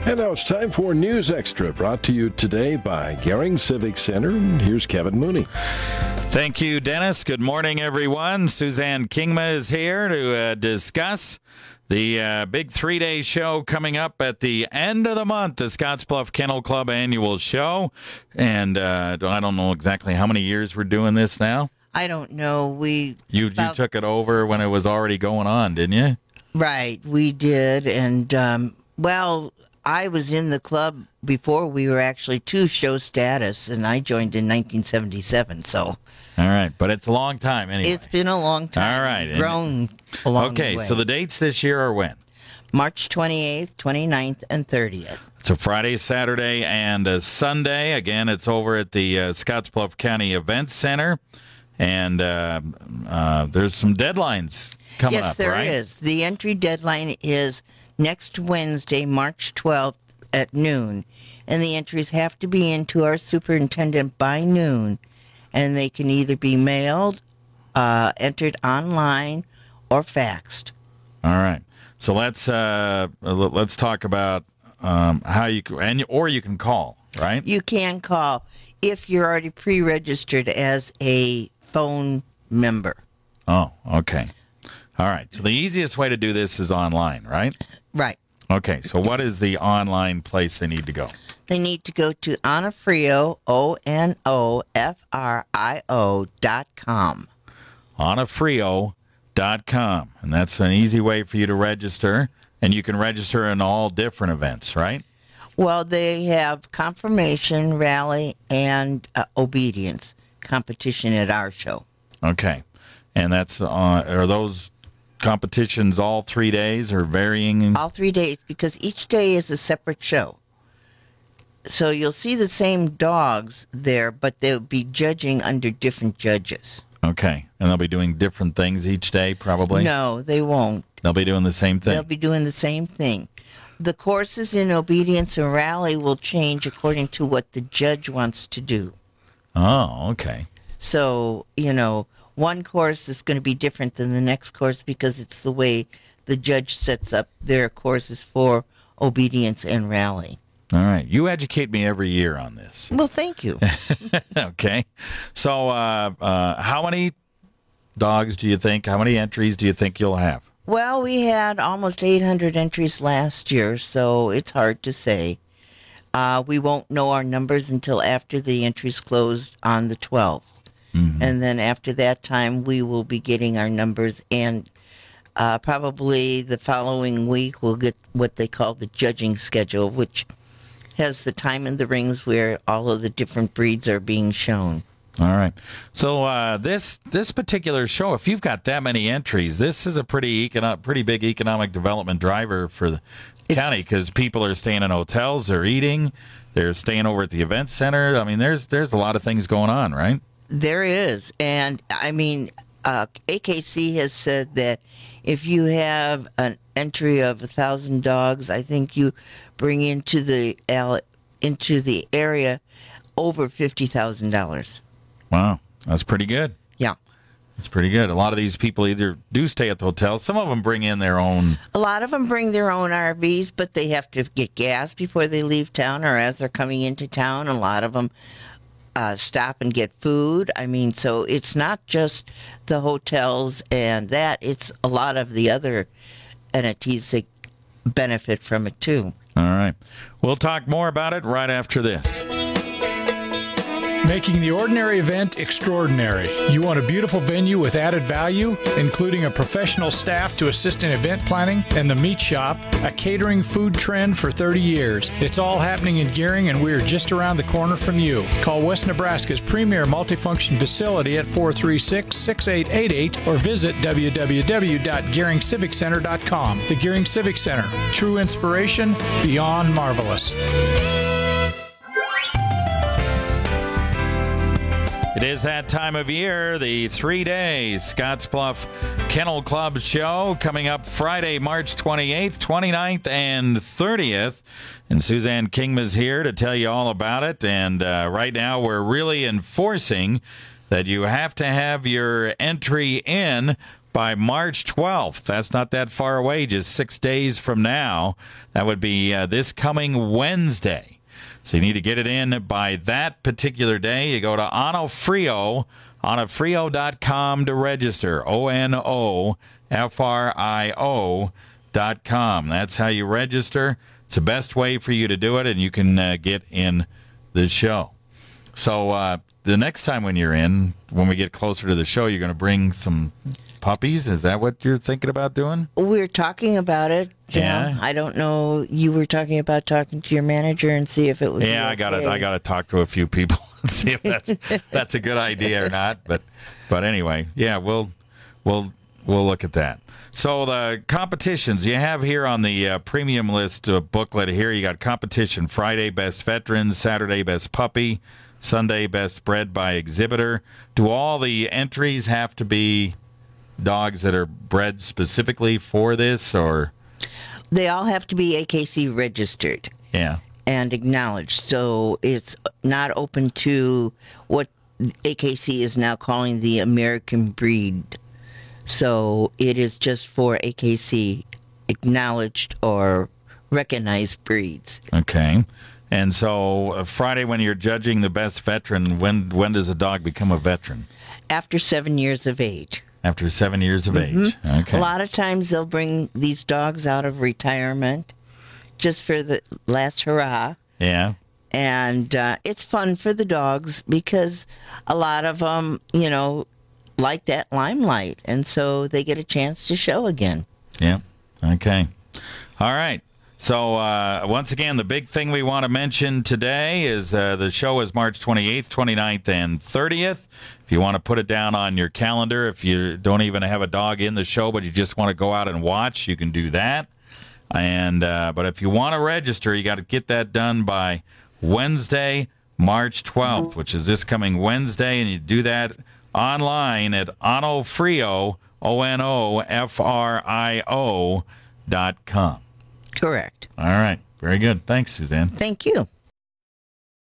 And now it's time for News Extra, brought to you today by Gering Civic Center. And here's Kevin Mooney. Thank you, Dennis. Good morning, everyone. Suzanne Kingma is here to discuss the big three-day show coming up at the end of the month, the Scotts Bluff Kennel Club annual show. And I don't know exactly how many years we're doing this now. I don't know. You took it over when it was already going on, didn't you? Right, we did. And, I was in the club before we were actually to show status, and I joined in 1977, so. All right, but it's a long time anyway. It's been a long time. All right. Grown along the way. Okay, so the dates this year are when? March 28th, 29th, and 30th. So Friday, Saturday, and Sunday. Again, it's over at the Scottsbluff County Event Center. And there's some deadlines coming up, right? Yes, there is. The entry deadline is next Wednesday, March 12th at noon. And the entries have to be into our superintendent by noon. And they can either be mailed, entered online, or faxed. All right. So let's talk about how you can, or you can call, right? You can call if you're already pre-registered as a phone member. Oh, okay. All right. So the easiest way to do this is online, right? Right. Okay. So what is the online place they need to go? They need to go to Onofrio, ONOFRIO.com. Onofrio.com. And that's an easy way for you to register. And you can register in all different events, right? Well, they have confirmation, rally, and obedience competition at our show. Okay. And that's are those competitions all 3 days or varying? All 3 days, because each day is a separate show. So you'll see the same dogs there, but they'll be judging under different judges. Okay. And they'll be doing different things each day, probably? No, they won't. They'll be doing the same thing? They'll be doing the same thing. The courses in obedience and rally will change according to what the judge wants to do. Oh, okay. So, one course is going to be different than the next course because it's the way the judge sets up their courses for obedience and rally. All right. You educate me every year on this. Well, thank you. Okay. So how many dogs do you think, how many entries do you think you'll have? Well, we had almost 800 entries last year, so it's hard to say. We won't know our numbers until after the entries closed on the 12th. Mm-hmm. And then after that time, we will be getting our numbers, and probably the following week we'll get what they call the judging schedule, which has the time in the rings where all of the different breeds are being shown. All right. So this particular show, if you've got that many entries, this is a pretty big economic development driver for the county, because people are staying in hotels, they're eating, they're staying over at the event center. I mean, there's a lot of things going on, right? There is. And, AKC has said that if you have an entry of 1,000 dogs, I think you bring into the area over $50,000. Wow. That's pretty good. Yeah. It's pretty good. A lot of these people either do stay at the hotel. Some of them bring in their own. A lot of them bring their own RVs, but they have to get gas before they leave town or as they're coming into town. A lot of them stop and get food. So it's not just the hotels and that. It's a lot of the other entities that benefit from it, too. All right. We'll talk more about it right after this. Making the ordinary event extraordinary. You want a beautiful venue with added value, including a professional staff to assist in event planning, and the Meat Shop, a catering food trend for 30 years. It's all happening in Gering, and we're just around the corner from you. Call West Nebraska's premier multifunction facility at 436-6888 or visit www.geringciviccenter.com. The Gering Civic Center. True inspiration, beyond marvelous. It is that time of year, the 3-day Scotts Bluff Kennel Club show coming up Friday, March 28th, 29th, and 30th. And Suzanne Kingma's here to tell you all about it. And right now we're really enforcing that you have to have your entry in by March 12th. That's not that far away, just 6 days from now. That would be this coming Wednesday. So you need to get it in by that particular day. You go to onofrio.com to register. onofrio.com. That's how you register. It's the best way for you to do it, and you can get in the show. So the next time when you're in, when we get closer to the show, you're going to bring some puppies. Is that what you're thinking about doing? We're talking about it. Yeah. I don't know. You were talking about talking to your manager and see if it would. Yeah, be I got to talk to a few people and see if that's a good idea or not. But anyway, yeah, we'll look at that. So the competitions you have here on the premium list booklet here, you got competition Friday, best veterans, Saturday, best puppy, Sunday, best bred by exhibitor. Do all the entries have to be dogs that are bred specifically for this, or? They all have to be AKC registered. Yeah. And acknowledged. So it's not open to what AKC is now calling the American breed. So it is just for AKC acknowledged or recognized breeds. Okay. And so Friday, when you're judging the best veteran, when does a dog become a veteran? After 7 years of age. After 7 years of age. Okay. A lot of times they'll bring these dogs out of retirement just for the last hurrah. Yeah. And it's fun for the dogs because a lot of them, like that limelight. And so they get a chance to show again. Yeah. Okay. All right. So once again, the big thing we want to mention today is the show is March 28th, 29th, and 30th. If you want to put it down on your calendar, if you don't even have a dog in the show, but you just want to go out and watch, you can do that. And but if you want to register, you got to get that done by Wednesday, March 12th, which is this coming Wednesday, and you do that online at onofrio, onofrio.com. Correct. All right. Very good. Thanks, Suzanne. Thank you.